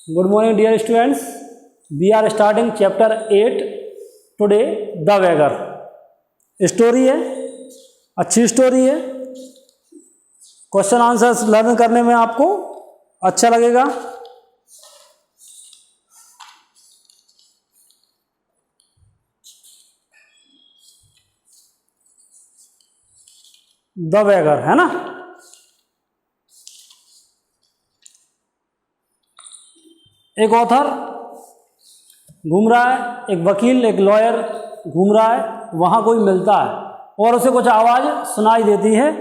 Good morning, dear students. We are starting chapter 8 today. The Beggar. Story है, अच्छी story है. Question answers learn करने में आपको अच्छा लगेगा. द बेगर है ना. एक ऑथर घूम रहा है, एक वकील, एक लॉयर घूम रहा है. वहां कोई मिलता है और उसे कुछ आवाज सुनाई देती है.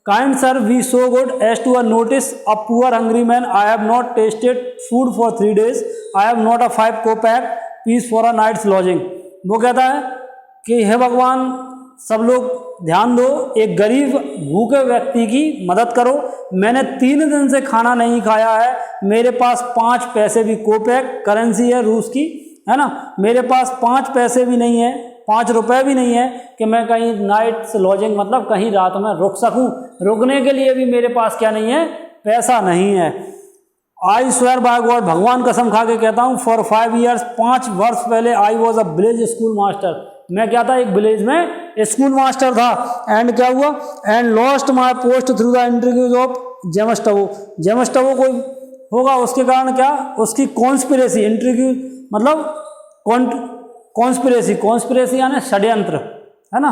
Kind sir, be so good as to notice a poor hungry man. I have not tasted food for 3 days. I have not a 5 kopeck piece for a night's lodging. वो कहता है कि हे भगवान, सब लोग ध्यान दो, एक गरीब भूखे व्यक्ति की मदद करो. मैंने 3 दिन से खाना नहीं खाया है. मेरे पास 5 पैसे भी, कोपैक करेंसी है रूस की, है ना. मेरे पास 5 पैसे भी नहीं है, 5 रुपए भी नहीं है कि मैं कहीं नाइट लॉजिंग मतलब कहीं रात में रुक सकूं. रुकने के लिए भी मेरे पास क्या नहीं है, पैसा नहीं है. आई स्वेयर बाय गॉड, भगवान कसम खा के कहता हूं, फॉर 5 years 5 वर्ष पहले I was a village school master. मैं क्या था, एक विलेज में स्कूल मास्टर था. एंड क्या हुआ, and lost my post through the interviews of Zemstvo. Zemstvo कोई होगा, उसके कारण क्या, उसकी कॉन्स्पिरेसी, इंटरव्यू मतलब कॉन्स्पिरेसी, कॉन्स्पिरेसी यानी षड्यंत्र, है ना,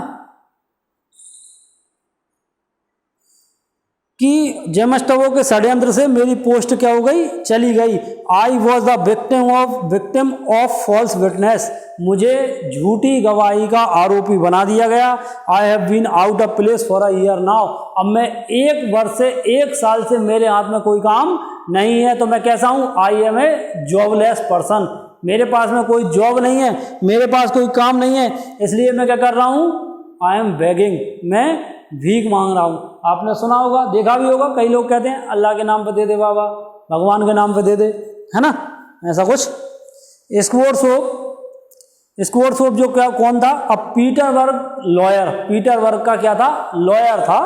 कि जेमस्टवो के षड्यंत्र से मेरी पोस्ट क्या हो गई, चली गई. I was the victim of false witness. मुझे झूठी गवाही का आरोपी बना दिया गया. I have been out of place for a year now. अब मैं 1 वर्ष से 1 साल से मेरे हाथ में कोई काम नहीं है. तो मैं कैसा हूं, I am a jobless person. मेरे पास में कोई जॉब नहीं है, मेरे पास कोई काम नहीं है, इसलिए मैं क्या कर रहा हूं, आई एम बेगिंग, मैं भीख मांग रहा हूं. आपने सुना होगा, देखा भी होगा, कई लोग कहते हैं अल्लाह के नाम पे दे दे बाबा, भगवान के नाम पे दे दे, है ना, ऐसा कुछ. स्क्वायर सोप जो क्या, कौन था, अब पीटरबर्ग लॉयर. पीटरबर्ग का क्या था, लॉयर था.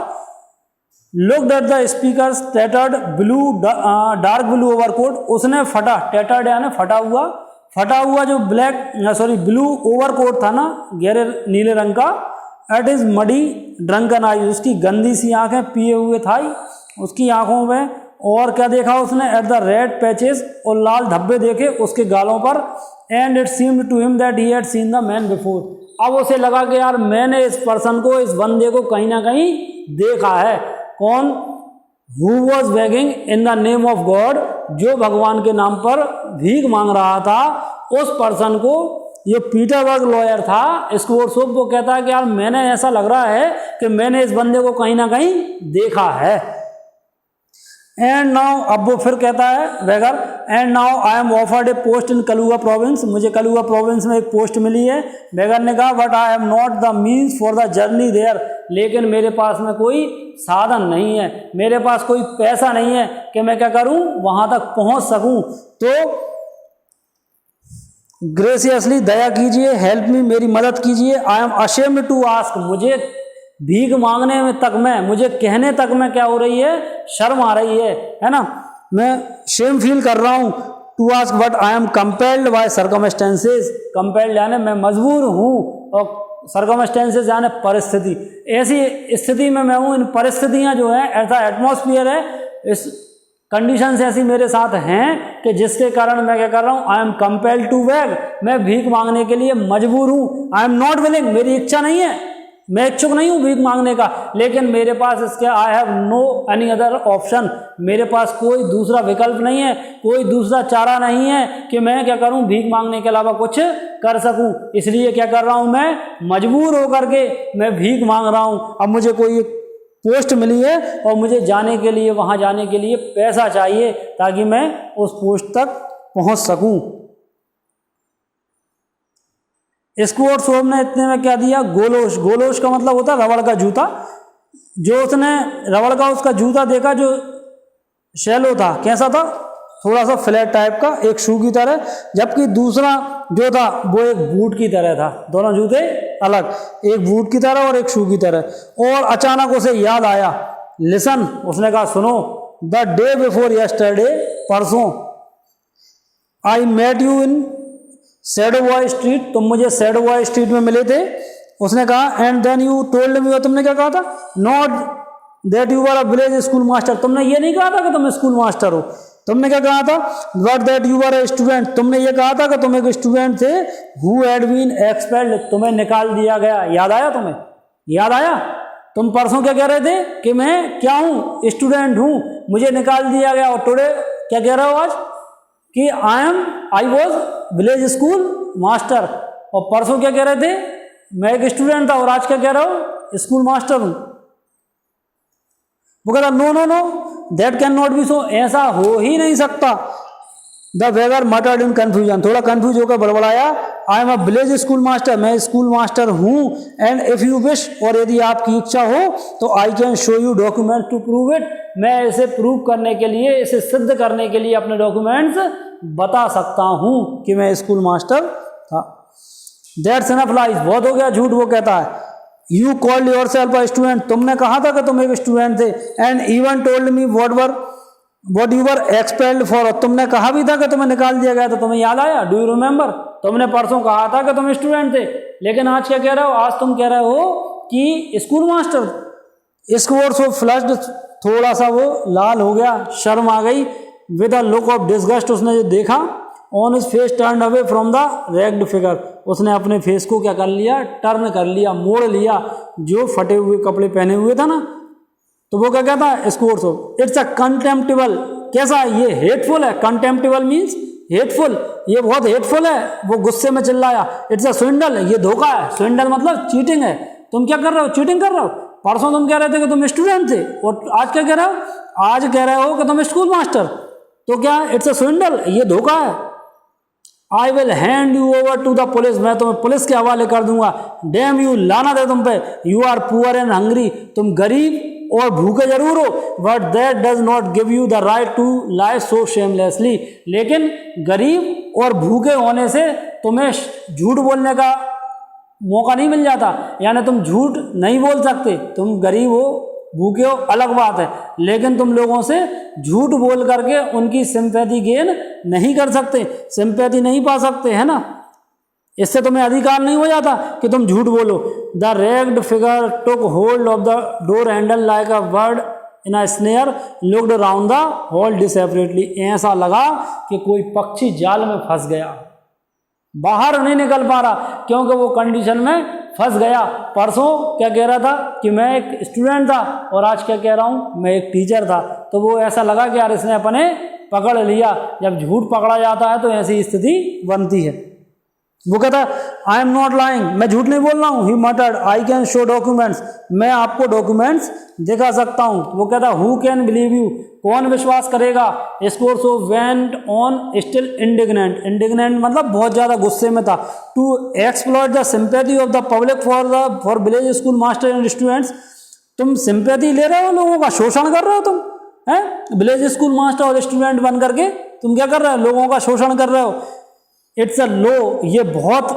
Looked at the speakers tattered blue dark blue overcoat. उसने फटा, टैटर्ड यानी फटा हुआ जो ब्लू ओवरकोट था ना, गहरे नीले रंग का. एट इज मडी ड्रंकन आई. उसकी गंदी सी आंखें, पिए हुए थाई उसकी आंखों में. और क्या देखा उसने, एट द रेड पैचेस, और लाल धब्बे देखे उसके गालों पर. And it seemed to him that he had seen the man before. अब उसे लगा कि यार मैंने इस पर्सन को, इस बंदे को कहीं ना कहीं देखा है. कौन, who was begging in the name of God, जो भगवान के नाम पर भीख मांग रहा था, उस पर्सन को ये पीटरबर्ग लॉयर था. स्क्वायर सोप वो कहता है कि यार मैंने, ऐसा लग रहा है कि मैंने इस बंदे को कहीं ना कहीं देखा है. एंड नाउ, अब वो फिर कहता है beggar, and now I am offered a post in Kaluga province. मुझे कलुआ प्रोविंस में एक पोस्ट मिली है. बेगर ने कहा, but I have not the means for the journey there. लेकिन मेरे पास में कोई साधन नहीं है, मेरे पास कोई पैसा नहीं है कि मैं क्या करूं, वहां तक पहुंच सकूं. तो ग्रेसियसली, दया कीजिए, हेल्प मी, मेरी मदद कीजिए. I am ashamed to ask. मुझे भीख मांगने में तक में, मुझे कहने तक में क्या हो रही है, शर्म आ रही है ना, मैं शेम फील कर रहा हूं. To ask, but I am compelled by circumstances. Compelled यानी मैं मजबूर हूं, और सर्कमस्टेंसेस यानी परिस्थिति. ऐसी स्थिति में मैं हूं. इन परिस्थितियां जो है, ऐसा एटमॉस्फेयर है, इस कंडीशंस ऐसी मेरे साथ हैं कि जिसके कारण मैं क्या कर रहा हूं, I am compelled to beg. मैं भीख मांगने के लिए मजबूर हूं. आई एम नॉट विलिंग, मेरी इच्छा नहीं है, मैं इच्छुक नहीं हूं भीख मांगने का, लेकिन मेरे पास इसके, I have no any other option. मेरे पास कोई दूसरा विकल्प नहीं है, कोई दूसरा चारा नहीं है कि मैं क्या करूं, भीख मांगने के अलावा कुछ कर सकूं. इसलिए क्या कर रहा हूं, मैं मजबूर होकर के मैं भीख मांग रहा हूं. अब मुझे कोई पोस्ट मिली है और मुझे जाने के लिए, वहां जाने के लिए पैसा चाहिए ताकि मैं उस पोस्ट तक पहुंच सकूं. स्क्वायर सोप ने इतने में क्या दिया, गोलोश. गोलोश का मतलब होता है रबड़ का जूता. जो उसने रबड़ का उसका जूता देखा, जो शैलो था, कैसा था, थोड़ा सा फ्लैट टाइप का, एक शू की तरह. जबकि दूसरा जो था वो एक बूट की तरह था. दोनों जूते अलग, एक बूट की तरह और एक शू की तरह. और अचानक उसे याद आया, लिसन, उसने कहा सुनो, द डे बिफोर यस्टरडे, परसों I met you in Sado street, तुम मुझे सैडो स्ट्रीट में मिले थे। उसने कहा and then you told me, और तुमने क्या कहा था, not that you are a village school master, तुमने ये नहीं कहा था कि तुम स्कूल मास्टर हो, तुमने क्या कहा था, but that you are a student, तुमने ये कहा था कि तुम एक स्टूडेंट थे, हु हैड बीन एक्सपेल्ड, तुम्हें निकाल दिया गया। याद आया तुम्हें, याद आया? तुम परसों क्या कह रहे थे कि मैं क्या हूं, स्टूडेंट हूं, मुझे निकाल दिया गया, और टुडे क्या कह रहे हो आज कि I was village school master, और परसों क्या कह रहे थे, मैं एक स्टूडेंट था, और आज क्या कह रहे हो, स्कूल मास्टर हूं। वो कहता no no no that can not be so, ऐसा हो ही नहीं सकता। The beggar muttered in confusion, थोड़ा कंफ्यूज होकर बड़बड़ाया। I am a village school master, मैं स्कूल मास्टर हूं, एंड इफ यू विश, और यदि आपकी इच्छा हो तो I can show you document to prove it, मैं इसे प्रूव करने के लिए, इसे सिद्ध करने के लिए अपने डॉक्यूमेंट्स बता सकता हूं कि मैं स्कूल मास्टर था। दैट्स एनफ लाइज, बहुत हो गया झूठ। वो कहता है you called yourself a student, तुमने कहा था कि तुम एक स्टूडेंट थे, and even told me what you were expelled for, तुमने कहा भी था कि तुम्हें निकाल दिया गया था, तुम्हें याद आया, डू यू रिमेंबर? तुमने परसों कहा था कि तुम स्टूडेंट थे, लेकिन आज क्या कह रहे हो, आज तुम कह रहे हो कि स्कूल मास्टर। इसको और सो फ्लश्ड, थोड़ा सा वो लाल हो गया, शर्म आ गई, with a look of disgust, उसने जो देखा, on his face turn away from the ragged figure, उसने अपने फेस को क्या कर लिया, टर्न कर लिया, मोड़ लिया, जो फटे हुए कपड़े पहने हुए था ना, तो वो क्या कहता है, स्कोर्स ऑफ, इट्स अ कंटेम्प्टेबल, कैसा, ये हेटफुल है, कंटेम्प्टेबल मीन्स हेटफुल, ये बहुत हेटफुल है, वो गुस्से में चिल्लाया। इट्स अ स्विंडल, ये धोखा है, स्विंडल मतलब चीटिंग है, तुम क्या कर रहे हो, चीटिंग कर रहे हो। परसों तुम कह रहे थे कि तुम स्टूडेंट थे, और आज क्या कह रहे हो, आज कह रहे हो कि तुम स्कूल मास्टर, तो क्या इट्स अ स्विंडल, ये धोखा है। I will hand you over to the police, मैं तुम्हें पुलिस के हवाले कर दूंगा। डैम यू, लाना दे तुम पे, you are poor and hungry, तुम गरीब और भूखे जरूर हो, but that does not give you the right to lie so shamelessly, लेकिन गरीब और भूखे होने से तुम्हें झूठ बोलने का मौका नहीं मिल जाता, यानी तुम झूठ नहीं बोल सकते, तुम गरीब हो भूखे हो अलग बात है, लेकिन तुम लोगों से झूठ बोल करके उनकी सिंपैथी गेन नहीं कर सकते, सिंपैथी नहीं पा सकते, है ना, इससे तुम्हें अधिकार नहीं हो जाता कि तुम झूठ बोलो। The ragged figure took hold of the door handle like a bird in a snare, looked around the hall desperately, ऐसा लगा कि कोई पक्षी जाल में फंस गया, बाहर नहीं निकल पा रहा, क्योंकि वो कंडीशन में फंस गया। परसों क्या कह रहा था कि मैं एक स्टूडेंट था, और आज क्या कह रहा हूँ, मैं एक टीचर था, तो वो ऐसा लगा कि यार इसने अपने पकड़ लिया। जब झूठ पकड़ा जाता है तो ऐसी स्थिति बनती है। वो कहता है आई एम नॉट लाइंग, मैं झूठ नहीं बोल रहा हूँ। He muttered I can show documents, मैं आपको डॉक्यूमेंट्स दिखा सकता हूँ। वो कहता है हु कैन बिलीव यू, कौन विश्वास करेगा। Skvortsov went on still indignant, indignant मतलब बहुत ज़्यादा गुस्से में था। To exploit the sympathy of the public for village school master and students, तुम सिंपैथी ले रहे हो, लोगों का शोषण कर रहे हो, तुम हैं विलेज स्कूल मास्टर और स्टूडेंट बन करके तुम क्या कर रहे हो, लोगों का शोषण कर रहे हो। इट्स अ लो, ये बहुत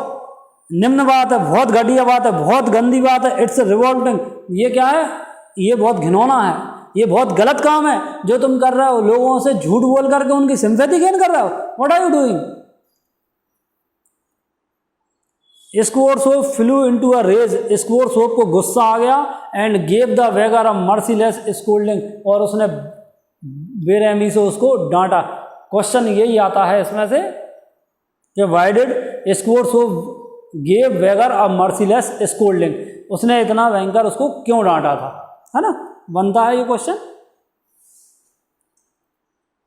निम्न बात है, बहुत घटिया बात है, बहुत गंदी बात है। इट्स रिवॉल्टिंग, ये क्या है, ये बहुत घिनौना है, ये बहुत गलत काम है जो तुम कर रहे हो, लोगों से झूठ बोल करके उनकी सिंपैथी गेन कर रहे हो। What are you doing. Skvortsov flew into a rage, Skvortsov को गुस्सा आ गया and gave the beggar a merciless scolding, और उसने बेरहमी से उसको डांटा। क्वेश्चन यही आता है इसमें से कि why did Skvortsov gave beggar a merciless scolding, उसने इतना भयंकर उसको क्यों डांटा था, है ना, बनता है ये question.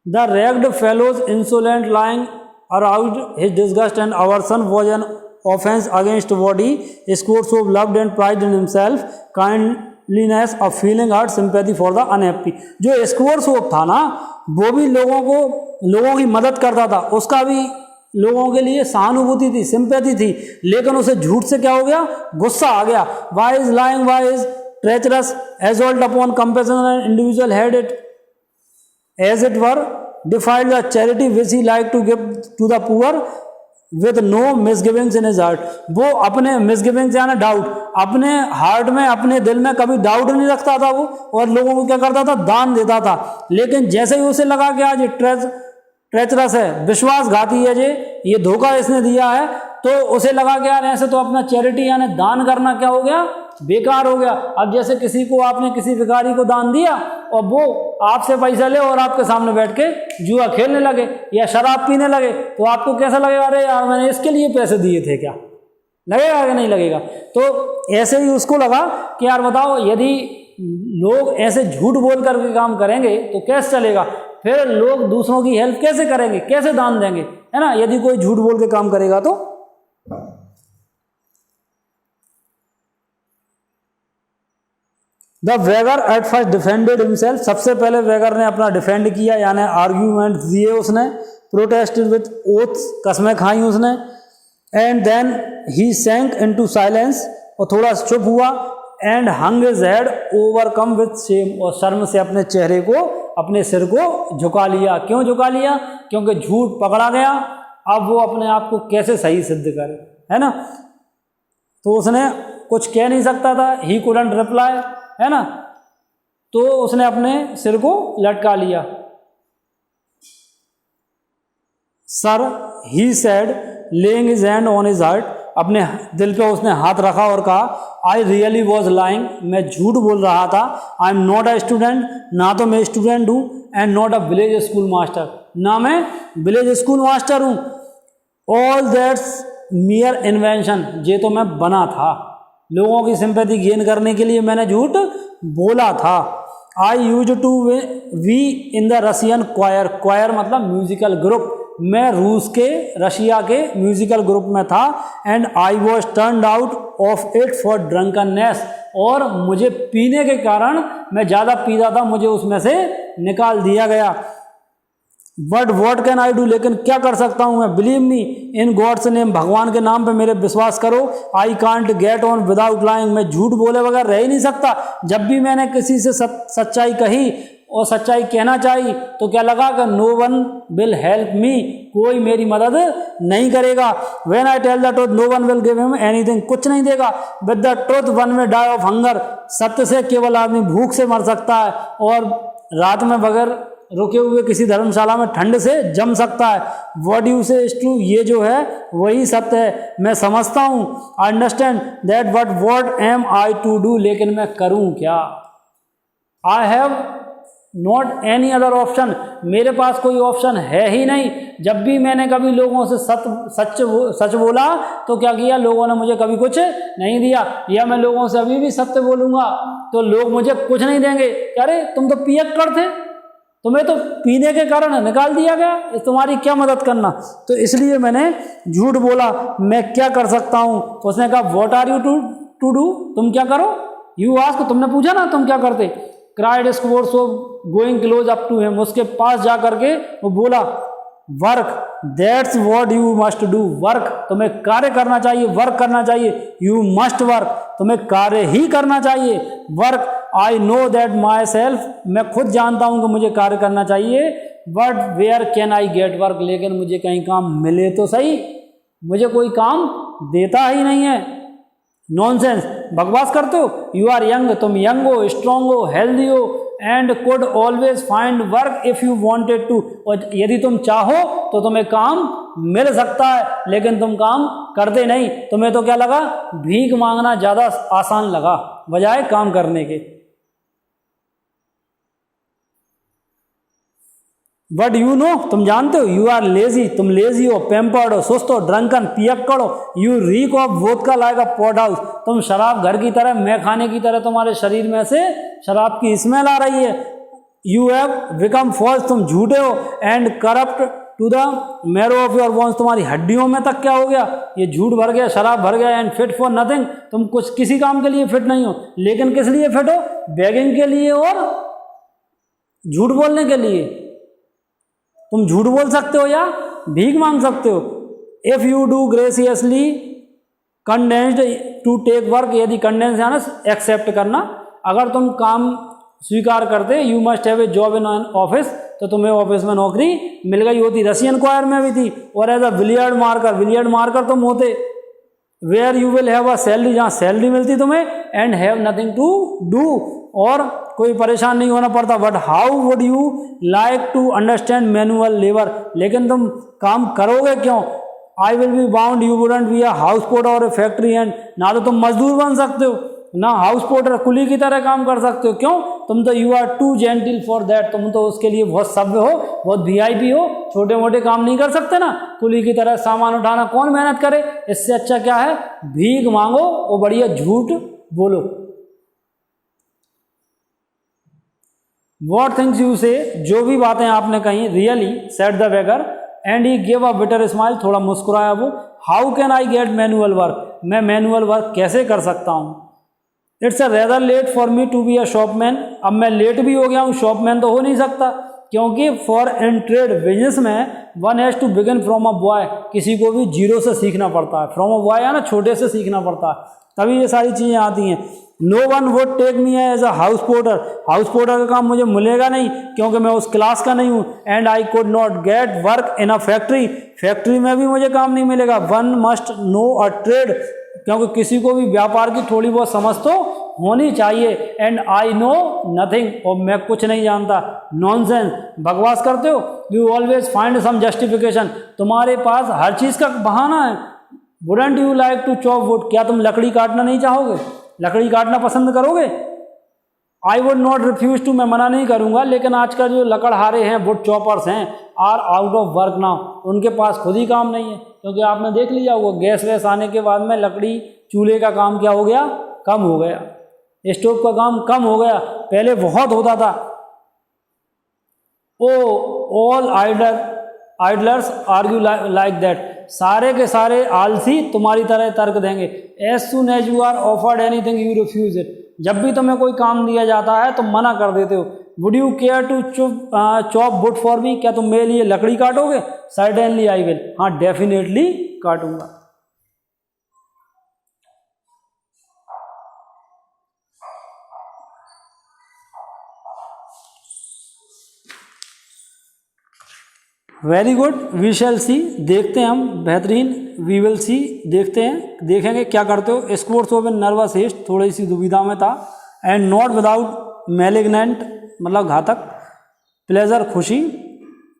The ragged fellow's insolent lying around his disgust and aversion was an offence against body. Skvortsov loved and pride in himself, kindliness of feeling heart sympathy for the unhappy. जो स्कोरसोफ था ना, वो भी लोगों की मदद करता था, उसका भी लोगों के लिए सहानुभूति थी, सिंपैथी थी, लेकिन उसे झूठ से क्या हो गया, गुस्सा आ गया। Why is lying, why is treacherous, assault upon compassion and individual had it as it were defiled the charity which he liked to give to the poor with no misgivings in his heart। वो अपने misgivings यानी doubt, अपने heart में, अपने दिल में कभी doubt नहीं रखता था वो, और लोगों को क्या करता था, दान देता था। लेकिन जैसे ही उसे लगा कि आज ट्रेचरस है, विश्वासघाती है ये धोखा इसने दिया है। तो उसे लगा कि यार ऐसे तो अपना चैरिटी यानी दान करना क्या हो गया, बेकार हो गया। अब जैसे किसी को आपने किसी भिखारी को दान दिया और वो आपसे पैसा ले और आपके सामने बैठ के जुआ खेलने लगे या शराब पीने लगे, तो आपको कैसा लगेगा, अरे यार मैंने इसके लिए पैसे दिए थे, क्या लगेगा कि नहीं लगेगा। तो ऐसे ही उसको लगा कि यार बताओ, यदि लोग ऐसे झूठ बोल करके काम करेंगे तो कैसे चलेगा, फिर लोग दूसरों की हेल्प कैसे करेंगे, कैसे दान देंगे, है ना, यदि कोई झूठ बोल के काम करेगा तो। The beggar at first defended himself, सबसे पहले वेगर ने अपना डिफेंड किया, यानी आर्ग्यूमेंट दिए उसने, प्रोटेस्टेड विथ ओथ्स, कसमें खाई उसने, and then he sank into silence, और थोड़ा चुप हुआ, and hung his head overcome with shame, और शर्म से अपने चेहरे को, अपने सिर को झुका लिया। क्यों झुका लिया, क्योंकि झूठ पकड़ा गया, अब वो अपने आप को कैसे सही सिद्ध करे, है ना। तो उसने कुछ कह नहीं सकता था, ही कुडंट रिप्लाई, है ना, तो उसने अपने सिर को लटका लिया। Sir, he said laying his hand on his heart, अपने दिल पे उसने हाथ रखा और कहा, आई रियली वॉज लाइंग, मैं झूठ बोल रहा था, I am not a student, ना तो मैं स्टूडेंट हूँ, and not a village school master, ना मैं विलेज स्कूल मास्टर हूँ, ऑल दैट्स मियर इन्वेंशन, ये तो मैं बना था, लोगों की सिंपैथी गेन करने के लिए मैंने झूठ बोला था। I use to be in the Russian choir, choir मतलब म्यूजिकल ग्रुप, मैं रूस के, रशिया के म्यूजिकल ग्रुप में था, and I was turned out of it for drunkenness, और मुझे पीने के कारण, मैं ज़्यादा पीता था, मुझे उसमें से निकाल दिया गया। But what can I do, लेकिन क्या कर सकता हूँ मैं, believe me in God's name, भगवान के नाम पे मेरे विश्वास करो, I can't get on without lying, मैं झूठ बोले बगैर रह ही नहीं सकता। जब भी मैंने किसी से सच्चाई कही और सच्चाई कहना चाहिए तो क्या लगा कि no one will help me, कोई मेरी मदद नहीं करेगा। When I tell the truth no one will give him anything, कुछ नहीं देगा। With the truth one may die of hunger, सत्य से केवल आदमी भूख से मर सकता है, और रात में बगैर रुके हुए किसी धर्मशाला में ठंड से जम सकता है। What you say is true, ये जो है वही सत्य है, मैं समझता हूँ। I understand that, but what am I to do, लेकिन मैं करूँ क्या। I have not any other option, मेरे पास कोई ऑप्शन है ही नहीं। जब भी मैंने कभी लोगों से सच बोला तो क्या किया, लोगों ने मुझे कभी कुछ नहीं दिया, या मैं लोगों से अभी भी सत्य बोलूँगा तो लोग मुझे कुछ नहीं देंगे। अरे तुम तो पियक्कड़ थे, तुम्हें तो पीने के कारण निकाल दिया गया, तुम्हारी क्या मदद करना। तो इसलिए मैंने झूठ बोला, मैं क्या कर सकता हूँ। उसने कहा what are you to do, तुम क्या करो। यू आस्क, तुमने पूछा ना तुम क्या करते। Cried Skvortsov going close up to him, उसके पास जा करके वो बोला work, that's what you must do, work, तुम्हें कार्य करना चाहिए, वर्क करना चाहिए। यू मस्ट वर्क, तुम्हें कार्य ही करना चाहिए। Work, I know that myself, मैं खुद जानता हूं कि मुझे कार्य करना चाहिए। But where can I get work, लेकिन मुझे कहीं काम मिले तो सही, मुझे कोई काम देता ही नहीं है। नॉनसेंस, बकवास करते हो। यू आर यंग, तुम यंग हो, स्ट्रांग हो, हेल्दी हो, and could always find work if you wanted to, और यदि तुम चाहो तो तुम्हें काम मिल सकता है, लेकिन तुम काम करते नहीं। तुम्हें तो क्या लगा, भीख मांगना ज्यादा आसान लगा बजाय काम करने के। बट यू नो, तुम जानते हो, यू आर लेजी, तुम लेजी हो, पेम्पर्ड हो, सुस्त हो, ड्रंकन, पियक्कड़ हो, you rig of vodka like a pot house, तुम शराब घर की तरह, मैखाने की तरह तुम्हारे शरीर में से शराब की स्मेल आ रही है। यू हैव बिकम फॉल्स, तुम झूठे हो, and corrupt to the marrow of your bones, तुम्हारी हड्डियों में तक क्या हो गया, ये झूठ भर गया, शराब भर गया। एंड फिट फॉर नथिंग, तुम कुछ किसी काम के लिए फिट नहीं हो, लेकिन किस लिए फिट हो, बेगिंग के लिए और झूठ बोलने के लिए। तुम झूठ बोल सकते हो या भीख मांग सकते हो। If you do graciously condescend to take work, यदि कंडेंस यानी एक्सेप्ट करना, अगर तुम काम स्वीकार करते, you must have a job in office, तो तुम्हें ऑफिस में नौकरी मिल गई होती। रशियन क्वायर में भी थी। और as a billiard marker, billiard marker तुम होते। Where you will have a salary, जहाँ सैलरी मिलती तुम्हें, and have nothing to do, और कोई परेशान नहीं होना पड़ता। But how would you like to understand manual labour, लेकिन तुम काम करोगे क्यों? I will be bound, you wouldn't be a house porter और ए फैक्ट्री हैंड, ना तो तुम मजदूर बन सकते हो ना हाउस पोर्टर कुली की तरह काम कर सकते हो। क्यों? तुम तो you are too genteel for that, तुम तो उसके लिए बहुत सभ्य हो, बहुत वीआईपी हो, छोटे मोटे काम नहीं कर सकते ना कुली की तरह सामान उठाना। कौन मेहनत करे? इससे अच्छा क्या है, भीख मांगो और बढ़िया झूठ बोलो। What things you say, जो भी बातें आपने कही, really said the beggar and he gave a bitter smile, थोड़ा मुस्कुराया वो। How can I get manual work, मैं मैनुअल वर्क कैसे कर सकता हूँ? It's a rather late for me to be a shopman, अब मैं लेट भी हो गया हूँ, शॉपमैन तो हो नहीं सकता, क्योंकि फॉर इन ट्रेड, बिजनेस में one has to begin from a boy, किसी को भी जीरो से सीखना पड़ता है। फ्रॉम अ बॉय है ना, छोटे से सीखना पड़ता है, तभी ये सारी चीज़ें आती हैं। No one would take me as a house porter, house porter का काम मुझे मिलेगा नहीं क्योंकि मैं उस क्लास का नहीं हूँ। And I could not get work in a factory, factory में भी मुझे काम नहीं मिलेगा। वन मस्ट नो अ ट्रेड, क्योंकि किसी को भी व्यापार की थोड़ी बहुत समझ तो होनी चाहिए। एंड आई नो नथिंग, और मैं कुछ नहीं जानता। नॉनसेंस, बकवास करते हो। You always find some justification, तुम्हारे पास हर चीज़ का बहाना है। Wouldn't you like to chop wood, क्या तुम लकड़ी काटना नहीं चाहोगे? लकड़ी काटना पसंद करोगे? I would not refuse to, मैं मना नहीं करूंगा, लेकिन आजकल जो लकड़हारे हैं, वुड चॉपर्स हैं, are out of work now, उनके पास खुद ही काम नहीं है। क्योंकि आपने देख लिया होगा गैस वैस आने के बाद में लकड़ी चूल्हे का काम क्या हो गया, कम हो गया, स्टोव का काम कम हो गया, पहले बहुत होता था। Oh all idlers argue like that, सारे के सारे आलसी तुम्हारी तरह तर्क देंगे। As soon as you are offered anything you refuse it, जब भी तुम्हें कोई काम दिया जाता है तो मना कर देते हो। Would you care to chop wood for me, क्या तुम मेरे लिए लकड़ी काटोगे? सर्टेनली आई विल, हाँ डेफिनेटली काटूंगा। Very good, we shall see, देखते हैं हम, बेहतरीन। वी विल सी, देखते हैं, देखेंगे क्या करते हो। स्कोर्स ऑफ नर्वस हेस्ट, थोड़ी सी दुविधा में था। एंड नॉट विदाउट मैलिग्नेंट, मतलब घातक। प्लेजर, खुशी,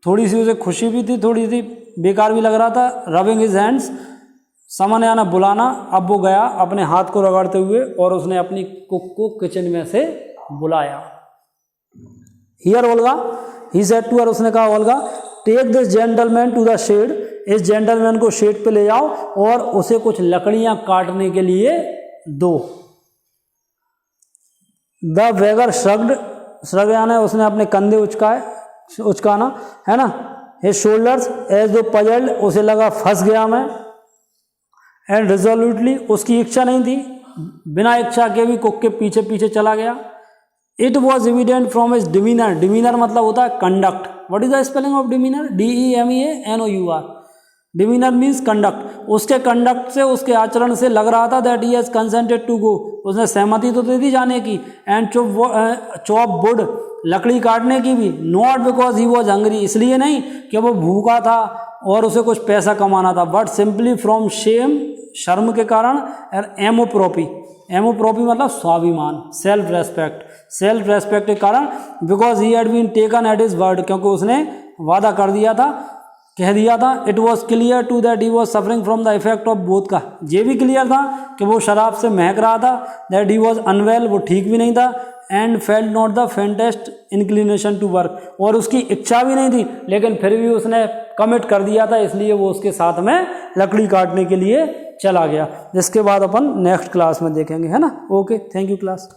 थोड़ी सी उसे खुशी भी थी, थोड़ी सी बेकार भी लग रहा था। रबिंग हिज हैंड्स, समन आना बुलाना, अब वो गया अपने हाथ को रगड़ते हुए और उसने अपनी कुक को किचन में से बुलाया। Here Olga, he said to her, उसने कहा Olga take this gentleman to the shed, इस जेंटलमैन को शेड पे ले जाओ और उसे कुछ लकड़ियां काटने के लिए दो। द बेगर श्रग्ड, श्रग यानी उसने अपने कंधे उचकाना है ना। हिज शोल्डर्स एज दो पजल्ड, उसे लगा फंस गया मैं। एंड रिजोल्यूटली, उसकी इच्छा नहीं थी, बिना इच्छा के भी कुक के पीछे पीछे चला गया। It was evident from his demeanour, demeanour मतलब होता है conduct. What is the spelling of demeanour? DEMEANOUR, demeanour means conduct. उसके कंडक्ट से, उसके आचरण से लग रहा था that he has consented to go, उसने सहमति तो दे दी जाने की। एंड चॉप वुड, लकड़ी काटने की भी। Not because he was hungry, इसलिए नहीं कि वो भूखा था और उसे कुछ पैसा कमाना था, बट सिंपली फ्रॉम शेम, शर्म के कारण। एमोप्रोपी, एमोप्रोपी मतलब स्वाभिमान, सेल्फ रेस्पेक्ट, सेल्फ रेस्पेक्ट के कारण। Because he had been taken at his word, क्योंकि उसने वादा कर दिया था, कह दिया था। It was clear to that he was suffering from the effect of both का, ये भी क्लियर था कि वो शराब से महक रहा था। दैट ही वॉज अनवेल, वो ठीक भी नहीं था। And felt not the faintest inclination to work, और उसकी इच्छा भी नहीं थी, लेकिन फिर भी उसने कमिट कर दिया था, इसलिए वो उसके साथ में लकड़ी काटने के लिए चला गया। जिसके बाद अपन नेक्स्ट क्लास में देखेंगे, है ना। Okay, thank you class.